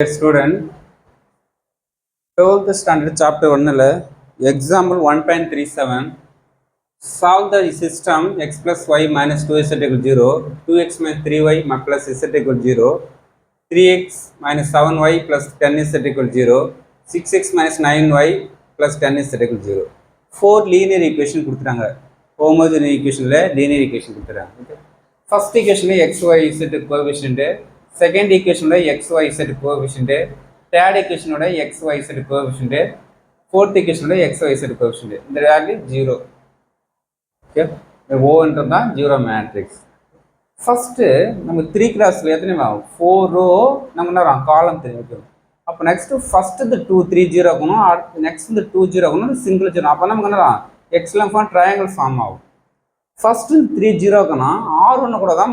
Student, 12th standard chapter 1 example 1.37 solve the system x plus y minus 2z equal 0, 2x minus 3y plus z equal 0, 3x minus 7y plus 10z equal 0, 6x minus 9y plus 10z equal 0. 4 linear equation கொடுத்துட்டாங்க. homogeneous equation linear equation கொடுத்துறாங்க. Okay. First equation x y z coefficient, second equation x y z coefficient, third equation x y z coefficient, fourth equation x y z coefficient. இந்த value 0. Okay, O என்றதா 0 matrix. First நம்ம 3 கிளாஸ்ல எத்தனை வரும்? 4 row நம்ம என்ன வரும்? காலம் தெரியும். அப்போ நெக்ஸ்ட் ஃபர்ஸ்ட் இந்த 2 3 0 இருக்கணும், நெக்ஸ்ட் இந்த 2 0 இருக்கணும், சிங்கிள் 0. அப்போ நமக்கு என்ன வரும்? எக்ஸலன் ஃபார்ம் ட்ரையாங்கிள் ஃபார்ம் ஆகும். ஃபர்ஸ்ட் 3 0 இருக்குன்னா R1 கூட தான்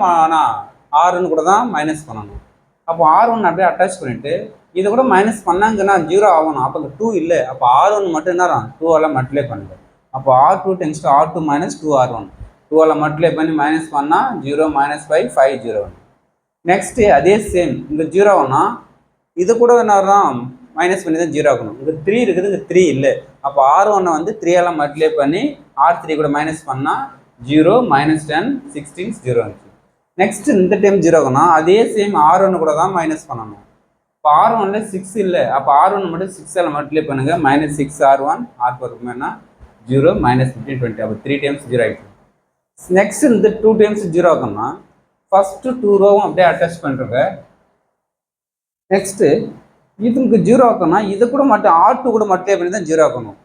R1 கூட தான் மைனஸ் பண்ணணும். அப்போ R1 அப்படியே அட்டாச் பண்ணிட்டு இதை கூட மைனஸ் பண்ணாங்கன்னா 0 ஆகணும். அப்போ இந்த 2 இல்லை. அப்போ R1 மட்டும் என்ன 2ஆல் மல்டிப்ளை பண்ணுது. அப்போ R2 → R2 - 2R1, 2ஆல் மல்டிப்ளை பண்ணி மைனஸ் பண்ணால் 0 - 5 5 0. நெக்ஸ்ட் அதே சேம் இந்த 0னா இது கூட என்ன வரும்? மைனஸ் பண்ணி தான் 0 ஆகணும். இங்கே 3 இருக்குது, இங்கே 3 இல்லை. அப்போ R1 வந்து 3ஆல் மல்டிப்ளை பண்ணி R3 கூட மைனஸ் பண்ணால் 0 - 10 16 0 இருந்துச்சு. நெக்ஸ்ட் இந்த டைம் 0னா அதே சேம் R1 கூட தான் மைனஸ் பண்ணணும். இப்போ R1ல 6 இல்லை. அப்போ R1 மட்டும் 6ஆல் மல்டிப்ளை பண்ணுங்க, -6 R1 R4 இருக்குமேனா 0 - 15 20. அப்போ 3 டைம்ஸ் 0 ஆகிடும். நெக்ஸ்ட் இந்த 2 டைம்ஸ் 0 ஆகும்னா ஃபர்ஸ்ட் 2 ரோவும் அப்படியே அட்டாச் பண்ணுறங்க. நெக்ஸ்ட்டு இதுக்கு 0 ஆக்கணும்னா இது கூட மட்டும் R2 கூட மல்டிப்ளை பண்ணி தான் 0 ஆக்கணும்.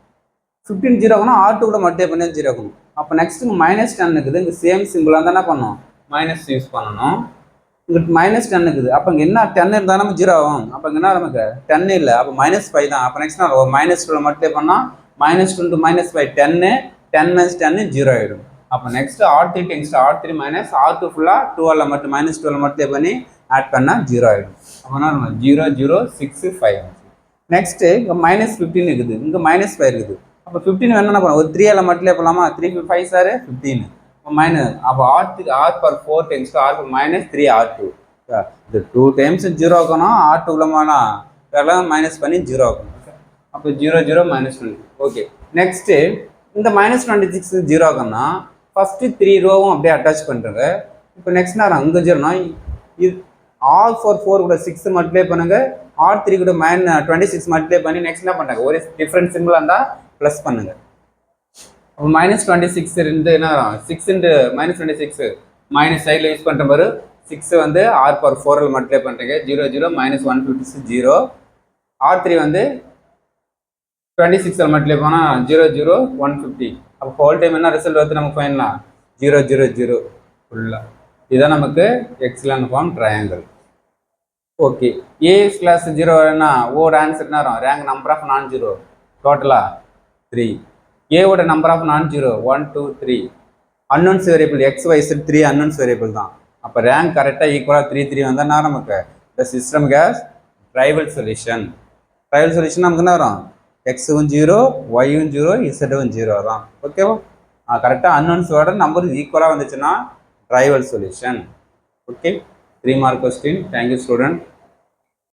15 0 ஆகணும், R2 கூட மல்டிப்ளை பண்ணி தான் 0 ஆக்கணும். அப்போ நெக்ஸ்ட் -10 இருக்குது, இங்கே சேம் சிம்பிளாக இருந்தால் என்ன பண்ணணும்? மைனஸ் யூஸ் பண்ணணும். இங்கே -10 இருக்குது. அப்போ இங்கே என்ன 10 இருந்தால் நம்ம 0 ஆகும். அப்போ இங்கே என்ன நமக்கு 10 இல்லை. அப்போ -5 தான். அப்போ நெக்ஸ்ட் நான் -2 மல்டிப்ளை பண்ணால் -2 × -5 10, 10 - 10 0 ஆகிடும். அப்போ நெக்ஸ்ட் R3 → R3 - R2 ஃபுல்லாக 2ஆல் மட்டும் -2ஆல் மல்டிப்ளை பண்ணி ஆட் பண்ணால் 0 ஆகிடும். அப்போனா நம்ம 0 0 6 5. நெக்ஸ்ட்டு இங்கே -15 இருக்குது, இங்கே -5 இருக்குது. அப்போ 15 வேணும் என்ன பண்ணலாம்? ஒரு 3ஆல் மல்டிப்ளை பண்ணலாமா? 3 5 சார் 15. அப்போ R4 → R4 -3 R2. இந்த 2 டைம்ஸ் 0 ஆக்கணும், R2 உள்ளமானா இதெல்லாம் மைனஸ் பண்ணி 0 ஆக்கணும். அப்போ 0 0 -20. ஓகே, நெக்ஸ்ட்டு இந்த -26 0 ஆக்கணும்னா ஃபஸ்ட்டு 3 ரோவும் அப்படியே அட்டாச் பண்ணுறங்க. இப்போ நெக்ஸ்ட் நேரம் இங்கே 0னா இது R4 4 கூட 6 மல்டிப்ளை பண்ணுங்க, R3 கூட -26 மல்டிப்ளை பண்ணி நெக்ஸ்ட் என்ன பண்ணுறாங்க? ஒரு டிஃப்ரெண்ட் சிம்பிளாக இருந்தால் ப்ளஸ் பண்ணுங்க. அப்போ -26 இருந்து என்ன வரும்? 6 × -26 மைனஸ் சைடில் யூஸ் பண்ணுற மாதிரி 6 வந்து R4ஆல் மல்டிப்ளை பண்ணுறீங்க, 0 0 -156 0. R3 வந்து 26ஆல் மல்டிப்ளை பண்ணால் 0 0 150. அப்போ ஹோல் டைம் என்ன ரிசல்ட் வந்து நமக்கு ஃபைனலாக 0 0 0 ஃபுல்லாக. இதுதான் நமக்கு echelon form triangle. Okay, A கிளாஸ் 0 வேணா ஓட ஆன்சர் என்ன வரும்? Rank number of non zero டோட்டலா 3. ஏவோட number of non zero 1 2 3. Unknowns variable x y set 3 unknowns variable தான். அப்போ ரேங்க் கரெக்டாக ஈக்குவலாக 3 3 வந்தால் நமக்கு இந்த system case trivial solution. Trivial solution நமக்கு என்ன வரும்? எக்ஸும் 0 ஒய்யும் 0 இசட்டும் 0 தான். ஓகேவா? கரெக்டாக அன்னோன்ஸோட நம்பர் ஈக்குவலாக வந்துச்சுன்னா trivial solution. Okay, 3 mark question. Thank you student.